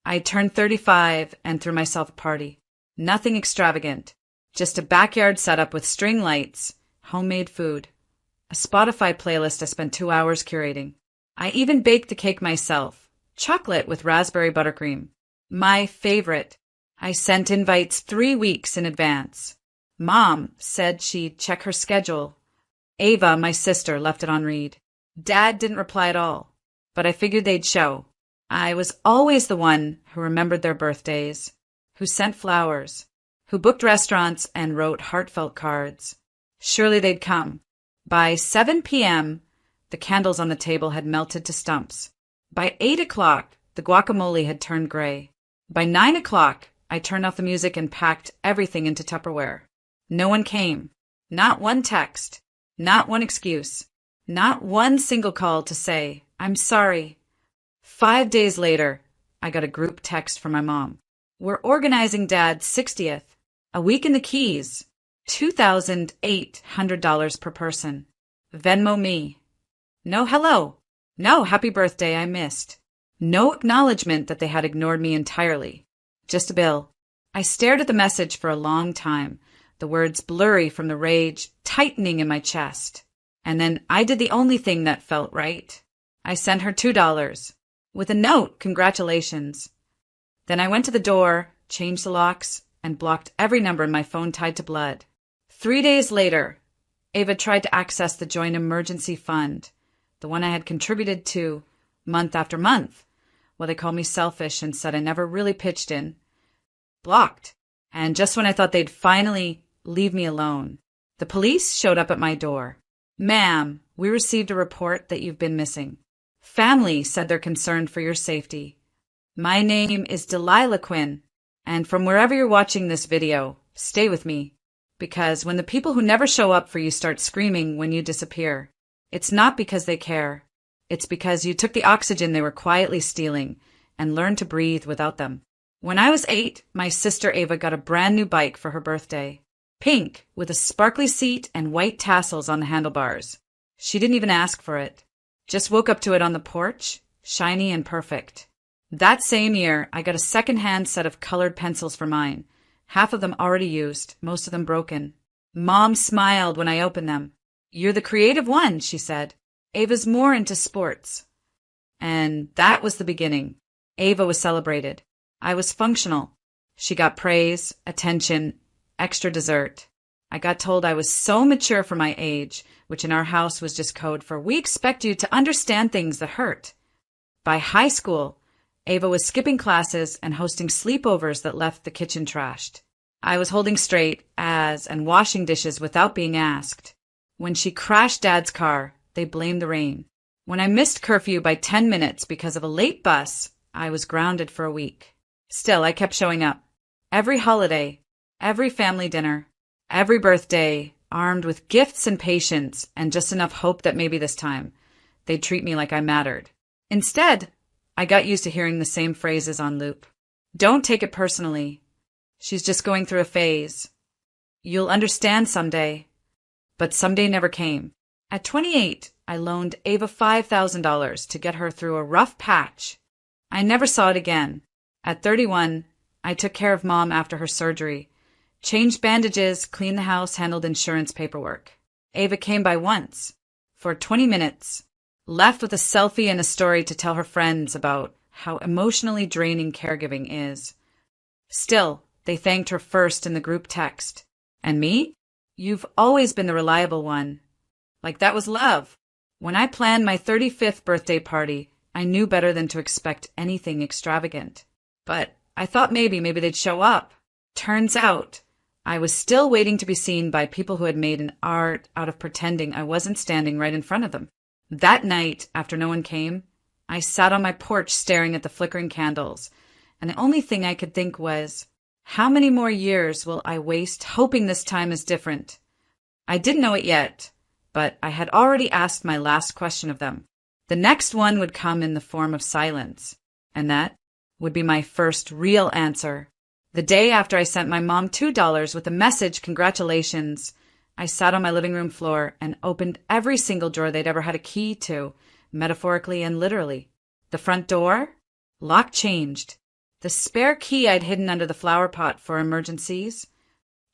I turned 35 and threw myself a party. Nothing extravagant. Just a backyard setup with string lights, homemade food, a Spotify playlist I spent 2 hours curating. I even baked the cake myself. Chocolate with raspberry buttercream. My favorite. I sent invites 3 weeks in advance. Mom said she'd check her schedule. Ava, my sister, left it on read. Dad didn't reply at all, but I figured they'd show. I was always the one who remembered their birthdays, who sent flowers, who booked restaurants and wrote heartfelt cards. Surely they'd come. By 7 p.m., the candles on the table had melted to stumps. By 8 o'clock, the guacamole had turned gray. By 9 o'clock, I turned off the music and packed everything into Tupperware. No one came. Not one text. Not one excuse. Not one single call to say, I'm sorry. 5 days later, I got a group text from my mom. We're organizing Dad's 60th. A week in the Keys. $2,800 per person. Venmo me. No hello. No happy birthday I missed. No acknowledgement that they had ignored me entirely. Just a bill. I stared at the message for a long time, the words blurry from the rage tightening in my chest. And then I did the only thing that felt right. I sent her $2 with a note, congratulations. Then I went to the door, changed the locks, and blocked every number in my phone tied to blood. 3 days later, Ava tried to access the joint emergency fund, the one I had contributed to month after month. Well, they called me selfish and said I never really pitched in. Blocked. And just when I thought they'd finally leave me alone, the police showed up at my door. Ma'am, we received a report that you've been missing. Family said they're concerned for your safety. My name is Delilah Quinn, and from wherever you're watching this video, stay with me. Because when the people who never show up for you start screaming when you disappear, it's not because they care. It's because you took the oxygen they were quietly stealing and learned to breathe without them. When I was 8, my sister Ava got a brand new bike for her birthday. Pink, with a sparkly seat and white tassels on the handlebars. She didn't even ask for it. Just woke up to it on the porch, shiny and perfect. That same year, I got a second-hand set of colored pencils for mine. Half of them already used, most of them broken. Mom smiled when I opened them. You're the creative one, she said. Ava's more into sports. And that was the beginning. Ava was celebrated. I was functional. She got praise, attention, extra dessert. I got told I was so mature for my age, which in our house was just code for we expect you to understand things that hurt. By high school, Ava was skipping classes and hosting sleepovers that left the kitchen trashed. I was holding straight as and washing dishes without being asked. When she crashed Dad's car, they blamed the rain. When I missed curfew by 10 minutes because of a late bus, I was grounded for a week. Still, I kept showing up. Every holiday, every family dinner, every birthday, armed with gifts and patience and just enough hope that maybe this time they'd treat me like I mattered. Instead, I got used to hearing the same phrases on loop. Don't take it personally. She's just going through a phase. You'll understand someday. But someday never came. At 28, I loaned Ava $5,000 to get her through a rough patch. I never saw it again. At 31, I took care of Mom after her surgery. Changed bandages, cleaned the house, handled insurance paperwork. Ava came by once, for 20 minutes, left with a selfie and a story to tell her friends about how emotionally draining caregiving is. Still, they thanked her first in the group text. And me? You've always been the reliable one. Like that was love. When I planned my 35th birthday party, I knew better than to expect anything extravagant. But I thought maybe they'd show up. Turns out, I was still waiting to be seen by people who had made an art out of pretending I wasn't standing right in front of them. That night, after no one came, I sat on my porch staring at the flickering candles, and the only thing I could think was, how many more years will I waste hoping this time is different? I didn't know it yet, but I had already asked my last question of them. The next one would come in the form of silence, and that would be my first real answer. The day after I sent my mom $2 with a message, congratulations, I sat on my living room floor and opened every single drawer they'd ever had a key to, metaphorically and literally. The front door? Lock changed. The spare key I'd hidden under the flower pot for emergencies?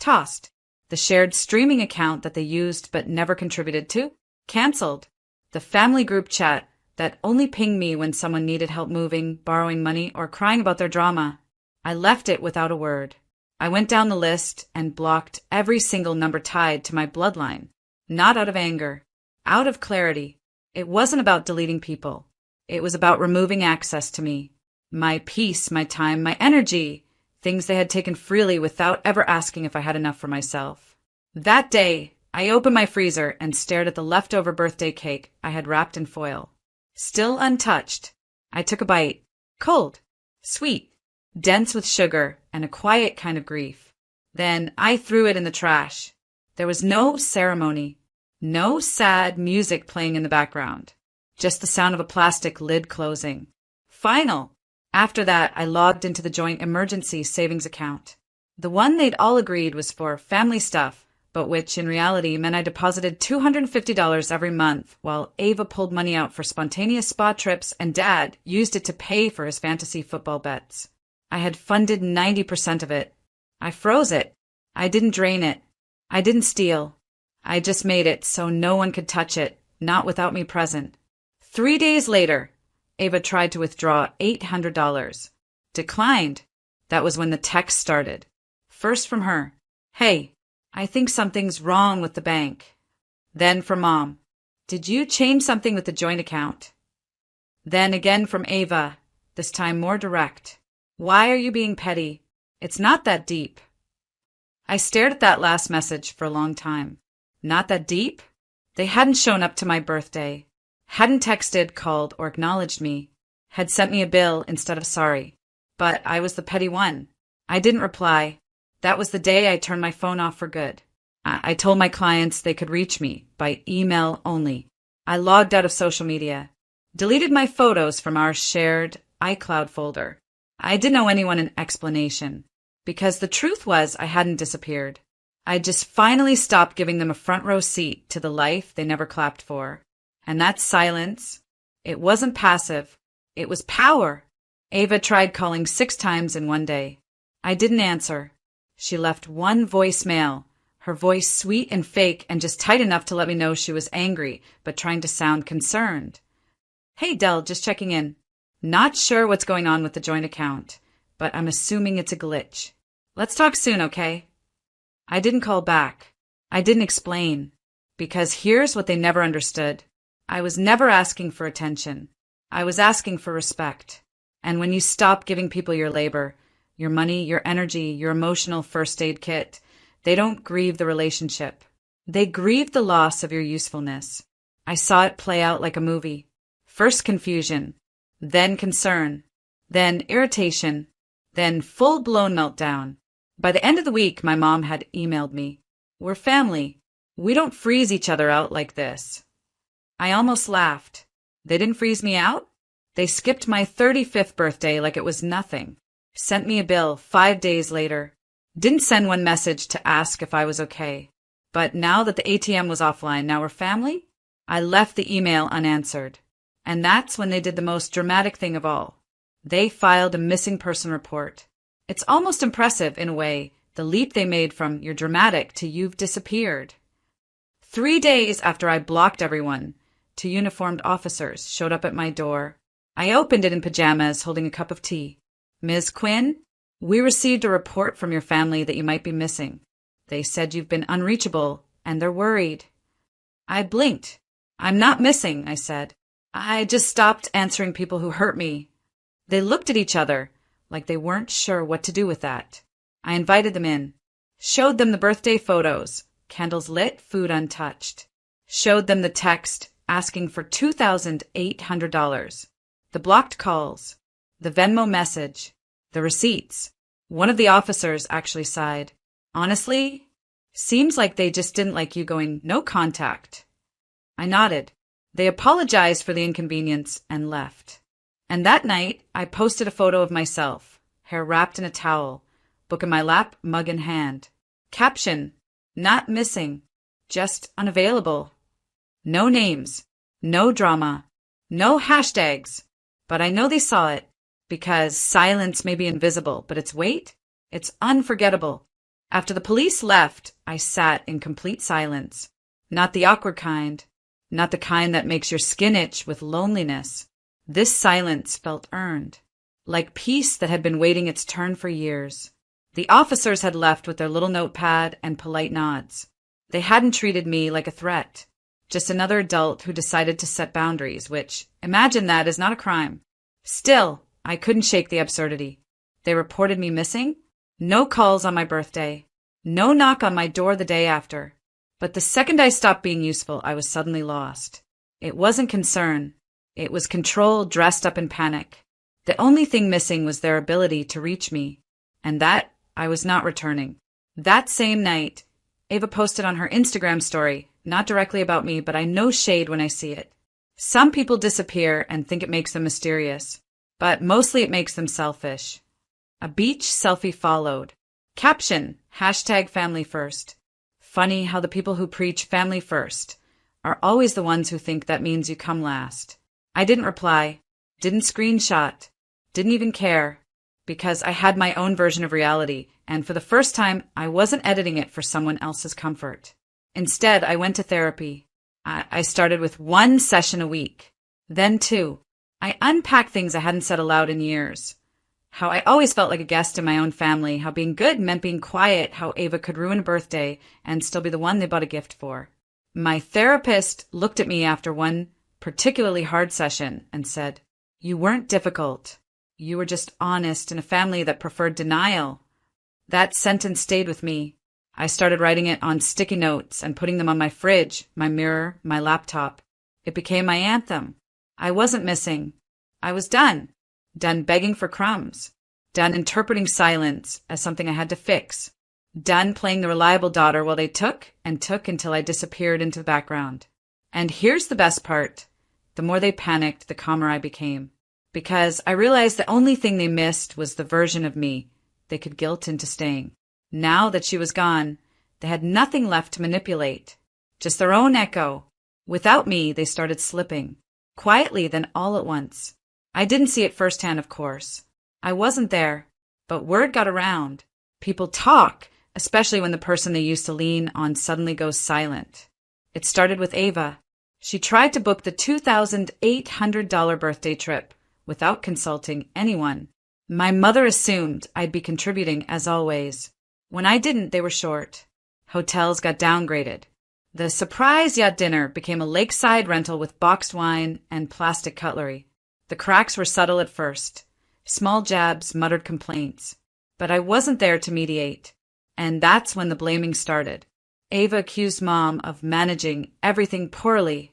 Tossed. The shared streaming account that they used but never contributed to? Cancelled. The family group chat that only pinged me when someone needed help moving, borrowing money, or crying about their drama. I left it without a word. I went down the list and blocked every single number tied to my bloodline. Not out of anger. Out of clarity. It wasn't about deleting people. It was about removing access to me. My peace, my time, my energy. Things they had taken freely without ever asking if I had enough for myself. That day, I opened my freezer and stared at the leftover birthday cake I had wrapped in foil. Still untouched. I took a bite. Cold. Sweet. Dense with sugar and a quiet kind of grief. Then I threw it in the trash. There was no ceremony. No sad music playing in the background. Just the sound of a plastic lid closing. Final. After that, I logged into the joint emergency savings account. The one they'd all agreed was for family stuff, but which in reality meant I deposited $250 every month while Ava pulled money out for spontaneous spa trips and Dad used it to pay for his fantasy football bets. I had funded 90% of it. I froze it. I didn't drain it. I didn't steal. I just made it so no one could touch it, not without me present. 3 days later, Ava tried to withdraw $800. Declined. That was when the text started. First from her. Hey, I think something's wrong with the bank. Then from Mom. Did you change something with the joint account? Then again from Ava, this time more direct. Why are you being petty? It's not that deep. I stared at that last message for a long time. Not that deep? They hadn't shown up to my birthday. Hadn't texted, called, or acknowledged me. Had sent me a bill instead of sorry. But I was the petty one. I didn't reply. That was the day I turned my phone off for good. I told my clients they could reach me by email only. I logged out of social media. Deleted my photos from our shared iCloud folder. I didn't owe anyone an explanation. Because the truth was I hadn't disappeared. I just finally stopped giving them a front row seat to the life they never clapped for. And that silence, it wasn't passive. It was power. Ava tried calling 6 times in one day. I didn't answer. She left one voicemail, her voice sweet and fake and just tight enough to let me know she was angry, but trying to sound concerned. Hey, Del, just checking in. Not sure what's going on with the joint account, but I'm assuming it's a glitch. Let's talk soon, okay? I didn't call back. I didn't explain. Because here's what they never understood. I was never asking for attention. I was asking for respect. And when you stop giving people your labor, your money, your energy, your emotional first aid kit, they don't grieve the relationship. They grieve the loss of your usefulness. I saw it play out like a movie. First confusion, then concern, then irritation, then full-blown meltdown. By the end of the week, my mom had emailed me. We're family. We don't freeze each other out like this. I almost laughed. They didn't freeze me out? They skipped my 35th birthday like it was nothing. Sent me a bill 5 days later. Didn't send one message to ask if I was okay. But now that the ATM was offline, now we're family? I left the email unanswered. And that's when they did the most dramatic thing of all. They filed a missing person report. It's almost impressive, in a way, the leap they made from you're dramatic to you've disappeared. 3 days after I blocked everyone, 2 uniformed officers showed up at my door. I opened it in pajamas, holding a cup of tea. Ms. Quinn, we received a report from your family that you might be missing. They said you've been unreachable, and they're worried. I blinked. I'm not missing, I said. I just stopped answering people who hurt me. They looked at each other, like they weren't sure what to do with that. I invited them in. Showed them the birthday photos, candles lit, food untouched. Showed them the text asking for $2,800. The blocked calls. The Venmo message. The receipts. One of the officers actually sighed. Honestly, seems like they just didn't like you going no contact. I nodded. They apologized for the inconvenience and left. And that night, I posted a photo of myself, hair wrapped in a towel, book in my lap, mug in hand. Caption, not missing, just unavailable. No names, no drama, no hashtags, but I know they saw it. Because silence may be invisible, but its weight? It's unforgettable. After the police left, I sat in complete silence. Not the awkward kind. Not the kind that makes your skin itch with loneliness. This silence felt earned. Like peace that had been waiting its turn for years. The officers had left with their little notepad and polite nods. They hadn't treated me like a threat. Just another adult who decided to set boundaries, which, imagine that, is not a crime. Still, I couldn't shake the absurdity. They reported me missing? No calls on my birthday. No knock on my door the day after. But the second I stopped being useful, I was suddenly lost. It wasn't concern. It was control dressed up in panic. The only thing missing was their ability to reach me. And that I was not returning. That same night, Ava posted on her Instagram story, not directly about me, but I know shade when I see it. Some people disappear and think it makes them mysterious, but mostly it makes them selfish. A beach selfie followed. Caption, #family first. Funny how the people who preach family first are always the ones who think that means you come last. I didn't reply, didn't screenshot, didn't even care, because I had my own version of reality, and for the first time, I wasn't editing it for someone else's comfort. Instead, I went to therapy. I started with 1 session a week, then 2. I unpacked things I hadn't said aloud in years. How I always felt like a guest in my own family, how being good meant being quiet, how Ava could ruin a birthday and still be the one they bought a gift for. My therapist looked at me after one particularly hard session and said, "You weren't difficult. You were just honest in a family that preferred denial." That sentence stayed with me. I started writing it on sticky notes and putting them on my fridge, my mirror, my laptop. It became my anthem. I wasn't missing. I was done. Done begging for crumbs. Done interpreting silence as something I had to fix. Done playing the reliable daughter while they took and took until I disappeared into the background. And here's the best part. The more they panicked, the calmer I became. Because I realized the only thing they missed was the version of me they could guilt into staying. Now that she was gone, they had nothing left to manipulate. Just their own echo. Without me, they started slipping. Quietly, then all at once. I didn't see it firsthand, of course. I wasn't there. But word got around. People talk, especially when the person they used to lean on suddenly goes silent. It started with Ava. She tried to book the $2,800 birthday trip without consulting anyone. My mother assumed I'd be contributing as always. When I didn't, they were short. Hotels got downgraded. The surprise yacht dinner became a lakeside rental with boxed wine and plastic cutlery. The cracks were subtle at first. Small jabs, muttered complaints. But I wasn't there to mediate. And that's when the blaming started. Ava accused Mom of managing everything poorly.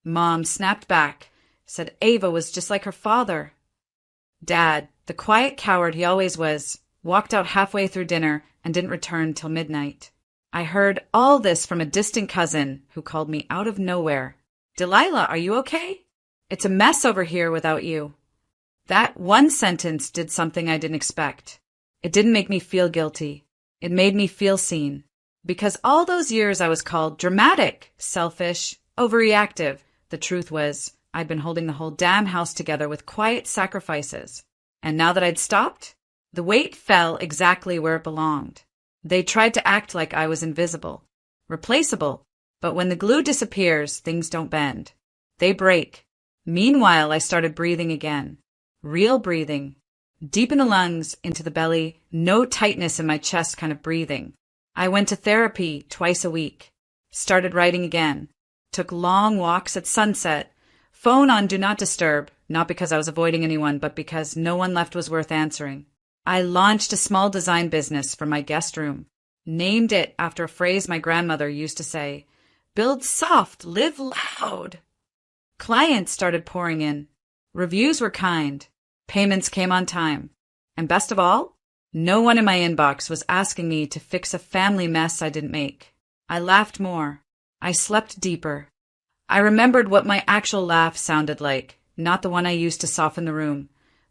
Mom snapped back, said Ava was just like her father. Dad, the quiet coward he always was, walked out halfway through dinner and didn't return till midnight. I heard all this from a distant cousin who called me out of nowhere. "Delilah, are you okay? It's a mess over here without you." That one sentence did something I didn't expect. It didn't make me feel guilty. It made me feel seen. Because all those years I was called dramatic, selfish, overreactive. The truth was, I'd been holding the whole damn house together with quiet sacrifices. And now that I'd stopped, the weight fell exactly where it belonged. They tried to act like I was invisible, replaceable, but when the glue disappears, things don't bend. They break. Meanwhile, I started breathing again. Real breathing. Deep in the lungs, into the belly, no tightness in my chest kind of breathing. I went to therapy twice a week. Started writing again. Took long walks at sunset. Phone on Do Not Disturb, not because I was avoiding anyone, but because no one left was worth answering. I launched a small design business from my guest room. Named it after a phrase my grandmother used to say, "Build soft, live loud." Clients started pouring in. Reviews were kind. Payments came on time. And best of all, no one in my inbox was asking me to fix a family mess I didn't make. I laughed more. I slept deeper. I remembered what my actual laugh sounded like, not the one I used to soften the room,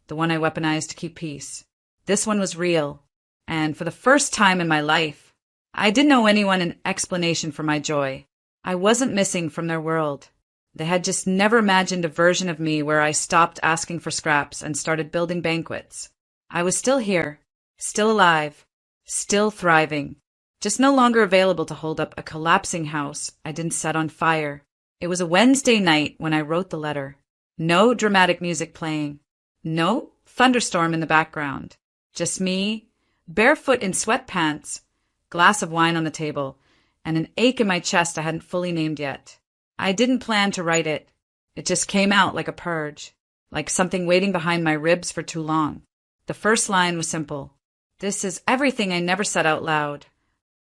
the one I weaponized to keep peace. This one was real. And for the first time in my life, I didn't owe anyone an explanation for my joy. I wasn't missing from their world. They had just never imagined a version of me where I stopped asking for scraps and started building banquets. I was still here, still alive, still thriving, just no longer available to hold up a collapsing house I didn't set on fire. It was a Wednesday night when I wrote the letter. No dramatic music playing. No thunderstorm in the background. Just me, barefoot in sweatpants, glass of wine on the table, and an ache in my chest I hadn't fully named yet. I didn't plan to write it. It just came out like a purge, like something waiting behind my ribs for too long. The first line was simple. This is everything I never said out loud.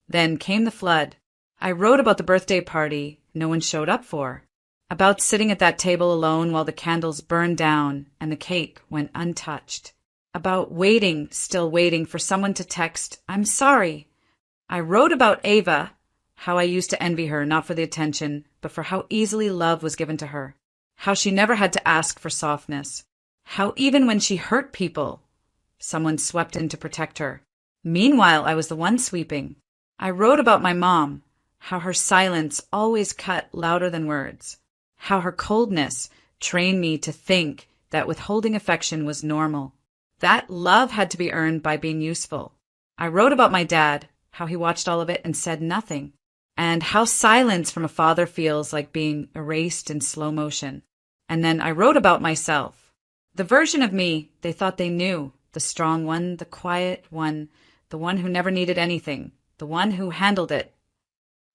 Then came the flood. I wrote about the birthday party no one showed up for, about sitting at that table alone while the candles burned down and the cake went untouched, about waiting, still waiting for someone to text, "I'm sorry." I wrote about Ava, how I used to envy her, not for the attention, but for how easily love was given to her, how she never had to ask for softness, how even when she hurt people, someone swept in to protect her. Meanwhile, I was the one sweeping. I wrote about my mom, how her silence always cut louder than words, how her coldness trained me to think that withholding affection was normal, that love had to be earned by being useful. I wrote about my dad, how he watched all of it and said nothing, and how silence from a father feels like being erased in slow motion. And then I wrote about myself, the version of me they thought they knew, the strong one, the quiet one, the one who never needed anything, the one who handled it.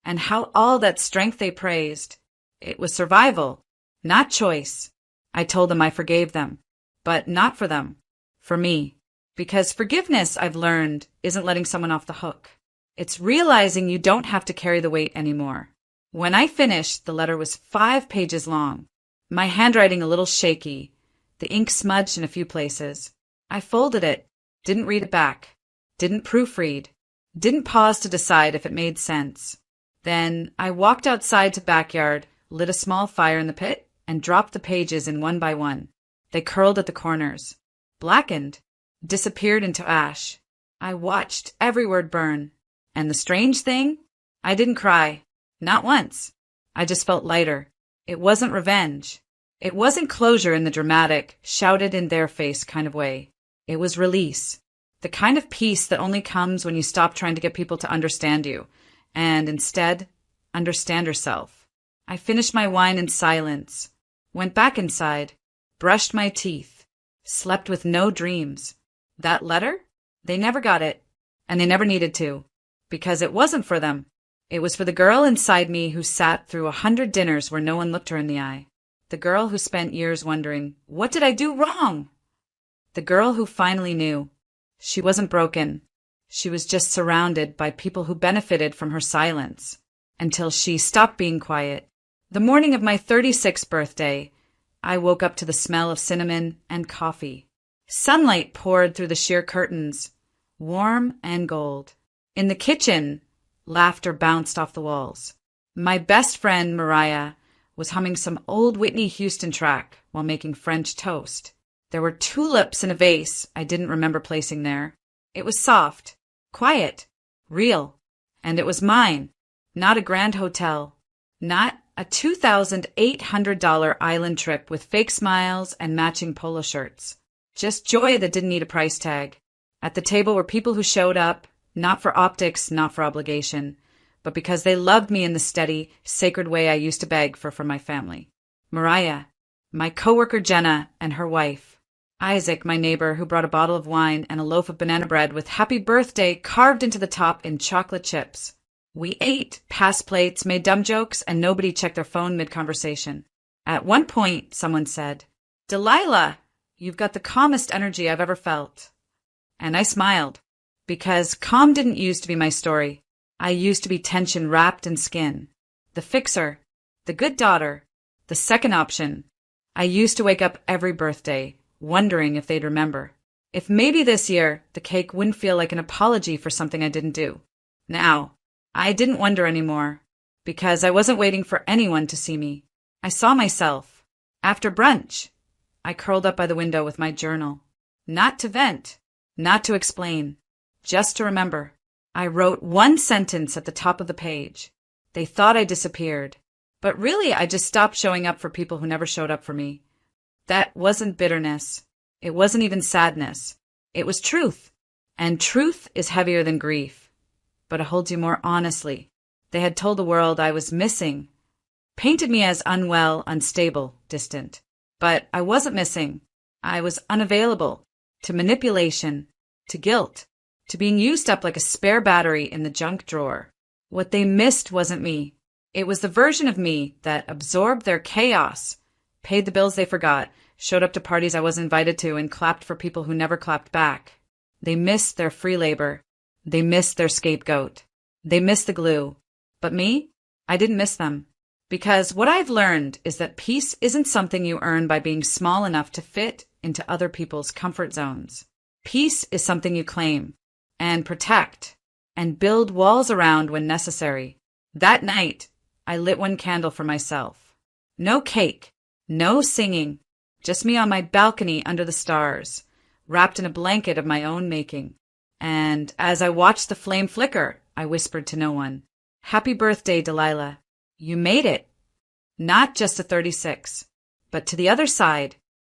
And how all that strength they praised, it was survival, not choice. I told them I forgave them, but not for them, for me. Because forgiveness, I've learned, isn't letting someone off the hook. It's realizing you don't have to carry the weight anymore. When I finished, the letter was 5 pages long, my handwriting a little shaky, the ink smudged in a few places. I folded it, didn't read it back, didn't proofread, didn't pause to decide if it made sense. Then I walked outside to backyard, lit a small fire in the pit, and dropped the pages in one by one. They curled at the corners, blackened, disappeared into ash. I watched every word burn. And the strange thing? I didn't cry. Not once. I just felt lighter. It wasn't revenge. It wasn't closure in the dramatic, shouted in their face kind of way. It was release. The kind of peace that only comes when you stop trying to get people to understand you, and instead, understand yourself. I finished my wine in silence, went back inside, brushed my teeth, slept with no dreams. That letter? They never got it, and they never needed to, because it wasn't for them. It was for the girl inside me who sat through 100 dinners where no one looked her in the eye. The girl who spent years wondering, what did I do wrong? The girl who finally knew. She wasn't broken. She was just surrounded by people who benefited from her silence, until she stopped being quiet. The morning of my 36th birthday, I woke up to the smell of cinnamon and coffee. Sunlight poured through the sheer curtains, warm and gold. In the kitchen, laughter bounced off the walls. My best friend, Mariah, was humming some old Whitney Houston track while making French toast. There were tulips in a vase I didn't remember placing there. It was soft, quiet, real, and it was mine, not a grand hotel, not a $2,800 island trip with fake smiles and matching polo shirts. Just joy that didn't need a price tag. At the table were people who showed up, not for optics, not for obligation, but because they loved me in the steady, sacred way I used to beg for from my family. Mariah, my coworker Jenna, and her wife. Isaac, my neighbor, who brought a bottle of wine and a loaf of banana bread with happy birthday carved into the top in chocolate chips. We ate, passed plates, made dumb jokes, and nobody checked their phone mid-conversation. At one point, someone said, "Delilah, you've got the calmest energy I've ever felt." And I smiled, because calm didn't used to be my story. I used to be tension wrapped in skin. The fixer, the good daughter, the second option. I used to wake up every birthday, wondering if they'd remember. If maybe this year, the cake wouldn't feel like an apology for something I didn't do. Now, I didn't wonder anymore, because I wasn't waiting for anyone to see me. I saw myself. After brunch, I curled up by the window with my journal. Not to vent, not to explain, just to remember. I wrote one sentence at the top of the page. They thought I disappeared. But really, I just stopped showing up for people who never showed up for me. That wasn't bitterness. It wasn't even sadness. It was truth. And truth is heavier than grief. But it holds you more honestly. They had told the world I was missing, painted me as unwell, unstable, distant. But I wasn't missing. I was unavailable to manipulation, to guilt, to being used up like a spare battery in the junk drawer. What they missed wasn't me. It was the version of me that absorbed their chaos, paid the bills they forgot, showed up to parties I wasn't invited to, and clapped for people who never clapped back. They missed their free labor. They missed their scapegoat. They missed the glue. But me? I didn't miss them. Because what I've learned is that peace isn't something you earn by being small enough to fit into other people's comfort zones. Peace is something you claim and protect and build walls around when necessary. That night, I lit one candle for myself. No cake, no singing, just me on my balcony under the stars, wrapped in a blanket of my own making. And as I watched the flame flicker, I whispered to no one, "Happy birthday, Delilah. You made it. Not just to 36, but to the other side,